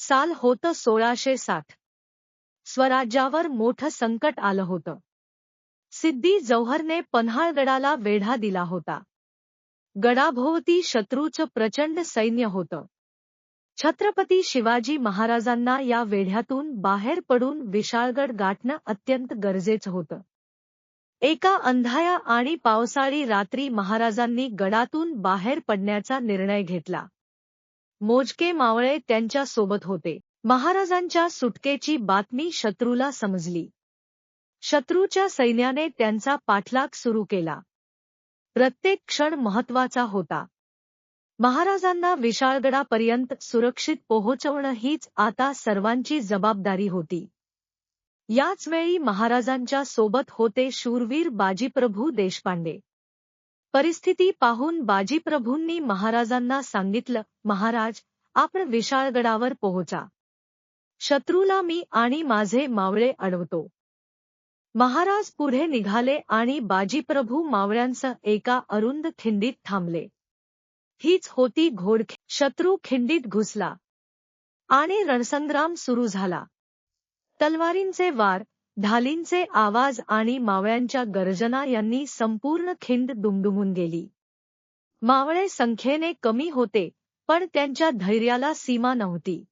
साल होतं 1660. स्वराज्यावर मोठं संकट आलं होतं. सिद्दी जौहरने पन्हाळगडाला वेढा दिला होता. गडाभोवती शत्रूचं प्रचंड सैन्य होतं. छत्रपती शिवाजी महाराजांना या वेढ्यातून बाहेर पडून विशाळगड गाठणं अत्यंत गरजेचं होतं. एका अंधाया आणि पावसाळी रात्री महाराजांनी गडातून बाहेर पडण्याचा निर्णय घेतला. मोजके मावळे त्यांच्या सोबत होते. महाराजांच्या सुटकेची बातमी शत्रूला समजली. शत्रूच्या सैन्याने त्यांचा पाठलाग सुरू केला. प्रत्येक क्षण महत्त्वाचा होता. महाराजांना विशाळगडापर्यंत सुरक्षित पोहोचवणं हीच आता सर्वांची जबाबदारी होती. याच वेळी महाराजांच्या सोबत होते शूरवीर बाजीप्रभू देशपांडे. परिस्थिती पाहून बाजीप्रभूंनी महाराजांना सांगितलं, महाराज, आपण विशाळगडावर पोहोचा. शत्रूला मी आणि माझे मावळे अडवतो. महाराज पुढे निघाले आणि बाजीप्रभू मावळ्यांसह एका अरुंद खिंडीत थांबले. हीच होती घोडखिंड. शत्रू खिंडीत घुसला आणि रणसंग्राम सुरू झाला. तलवारींचे वार, ढालींचे आवाज आणि मावळ्यांच्या गर्जना यांनी संपूर्ण खिंड दुमदुमून गेली. मावळे संख्येने कमी होते, पण त्यांच्या धैर्याला सीमा नव्हती.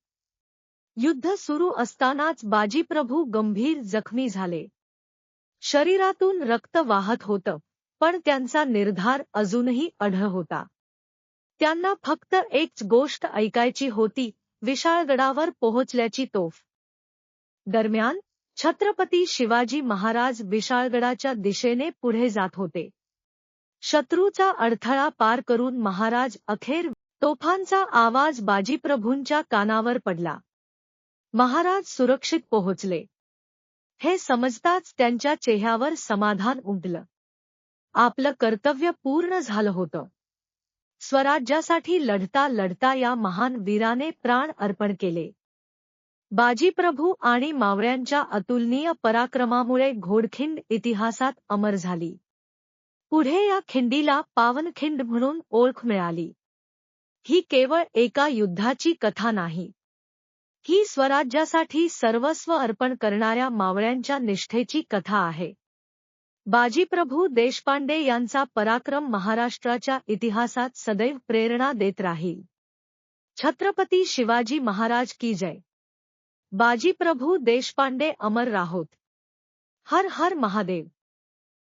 युद्ध सुरू असतानाच बाजीप्रभू गंभीर जखमी झाले. शरीरातून रक्त वाहत होतं, पण त्यांचा निर्धार अजूनही अढळ होता. त्यांना फक्त एकच गोष्ट ऐकायची होती, विशाळगडावर पोहोचल्याची तोफ. दरम्यान छत्रपती शिवाजी महाराज विशाळगडाच्या दिशेने पुढे जात होते. शत्रूचा अडथळा पार करून महाराज अखेर तोफांचा आवाज बाजीप्रभूंच्या कानावर पडला. महाराज सुरक्षित पोहोचले हे समजताच त्यांच्या चेहऱ्यावर समाधान उमटलं. आपलं कर्तव्य पूर्ण झालं होतं. स्वराज्यासाठी लढता लढता या महान वीराने प्राण अर्पण केले. बाजीप्रभू आणि मावळ्यांच्या अतुलनीय पराक्रमामुळे घोडखिंड इतिहासात अमर झाली. पुढे या खिंडीला पावनखिंड म्हणून ओळख मिळाली. ही केवळ एका युद्धाची कथा नाही. ही स्वराज्यासाठी सर्वस्व अर्पण करणाऱ्या मावळ्यांच्या निष्ठेची कथा आहे. बाजीप्रभू देशपांडे यांचा पराक्रम महाराष्ट्राच्या इतिहासात सदैव प्रेरणा देत राहील. छत्रपती शिवाजी महाराज की जय. बाजीप्रभू देशपांडे अमर राहोत. हर हर महादेव.